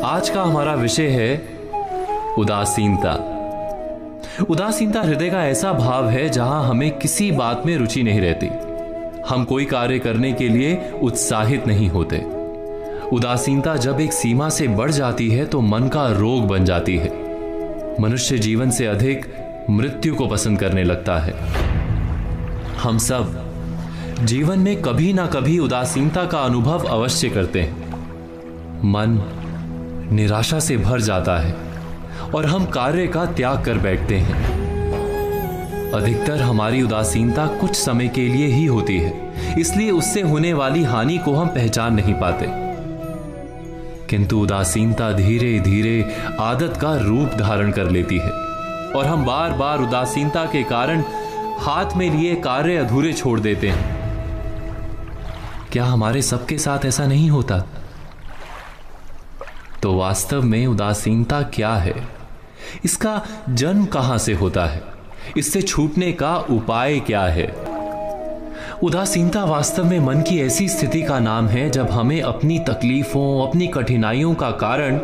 आज का हमारा विषय है उदासीनता। उदासीनता हृदय का ऐसा भाव है जहां हमें किसी बात में रुचि नहीं रहती, हम कोई कार्य करने के लिए उत्साहित नहीं होते। उदासीनता जब एक सीमा से बढ़ जाती है तो मन का रोग बन जाती है। मनुष्य जीवन से अधिक मृत्यु को पसंद करने लगता है। हम सब जीवन में कभी ना कभी उदासीनता का अनुभव अवश्य करते हैं। मन निराशा से भर जाता है और हम कार्य का त्याग कर बैठते हैं। अधिकतर हमारी उदासीनता कुछ समय के लिए ही होती है, इसलिए उससे होने वाली हानि को हम पहचान नहीं पाते। किंतु उदासीनता धीरे धीरे आदत का रूप धारण कर लेती है और हम बार बार उदासीनता के कारण हाथ में लिए कार्य अधूरे छोड़ देते हैं। क्या हमारे सबके साथ ऐसा नहीं होता? तो वास्तव में उदासीनता क्या है? इसका जन्म कहां से होता है? इससे छूटने का उपाय क्या है? उदासीनता वास्तव में मन की ऐसी स्थिति का नाम है जब हमें अपनी तकलीफों, अपनी कठिनाइयों का कारण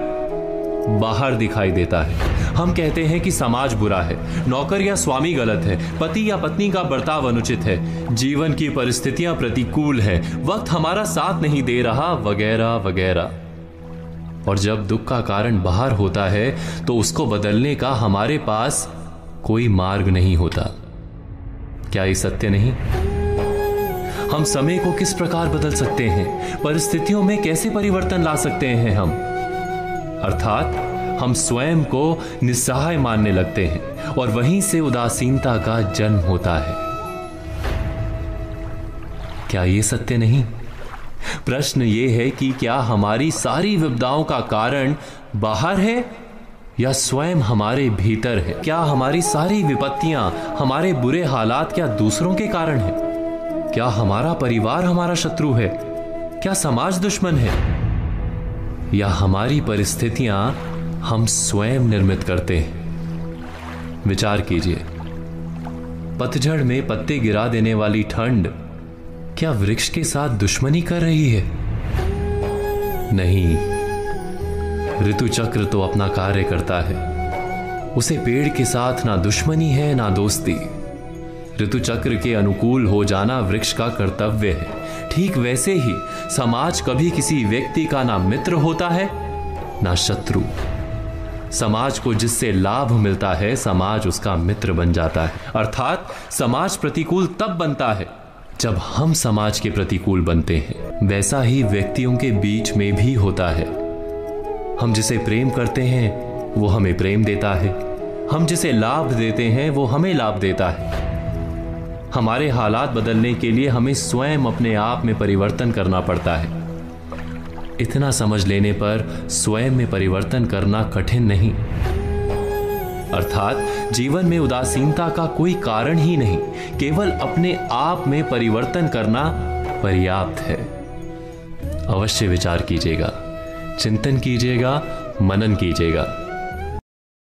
बाहर दिखाई देता है। हम कहते हैं कि समाज बुरा है, नौकर या स्वामी गलत है, पति या पत्नी का बर्ताव अनुचित है, जीवन की परिस्थितियां प्रतिकूल है, वक्त हमारा साथ नहीं दे रहा, वगैरह वगैरह। और जब दुख का कारण बाहर होता है तो उसको बदलने का हमारे पास कोई मार्ग नहीं होता। क्या ये सत्य नहीं? हम समय को किस प्रकार बदल सकते हैं, परिस्थितियों में कैसे परिवर्तन ला सकते हैं हम? अर्थात हम स्वयं को निस्सहाय मानने लगते हैं और वहीं से उदासीनता का जन्म होता है। क्या ये सत्य नहीं? प्रश्न ये है कि क्या हमारी सारी विपदाओं का कारण बाहर है या स्वयं हमारे भीतर है? क्या हमारी सारी विपत्तियां, हमारे बुरे हालात क्या दूसरों के कारण है? क्या हमारा परिवार हमारा शत्रु है? क्या समाज दुश्मन है? या हमारी परिस्थितियां हम स्वयं निर्मित करते हैं? विचार कीजिए, पतझड़ में पत्ते गिरा देने वाली ठंड क्या वृक्ष के साथ दुश्मनी कर रही है? नहीं, ऋतु चक्र तो अपना कार्य करता है। उसे पेड़ के साथ ना दुश्मनी है ना दोस्ती। ऋतु चक्र के अनुकूल हो जाना वृक्ष का कर्तव्य है। ठीक वैसे ही समाज कभी किसी व्यक्ति का ना मित्र होता है ना शत्रु। समाज को जिससे लाभ मिलता है, समाज उसका मित्र बन जाता है। अर्थात समाज प्रतिकूल तब बनता है जब हम समाज के प्रतिकूल बनते हैं। वैसा ही व्यक्तियों के बीच में भी होता है। हम जिसे प्रेम करते हैं वो हमें प्रेम देता है, हम जिसे लाभ देते हैं वो हमें लाभ देता है। हमारे हालात बदलने के लिए हमें स्वयं अपने आप में परिवर्तन करना पड़ता है। इतना समझ लेने पर स्वयं में परिवर्तन करना कठिन नहीं। अर्थात जीवन में उदासीनता का कोई कारण ही नहीं, केवल अपने आप में परिवर्तन करना पर्याप्त है। अवश्य विचार कीजिएगा, चिंतन कीजिएगा, मनन कीजिएगा।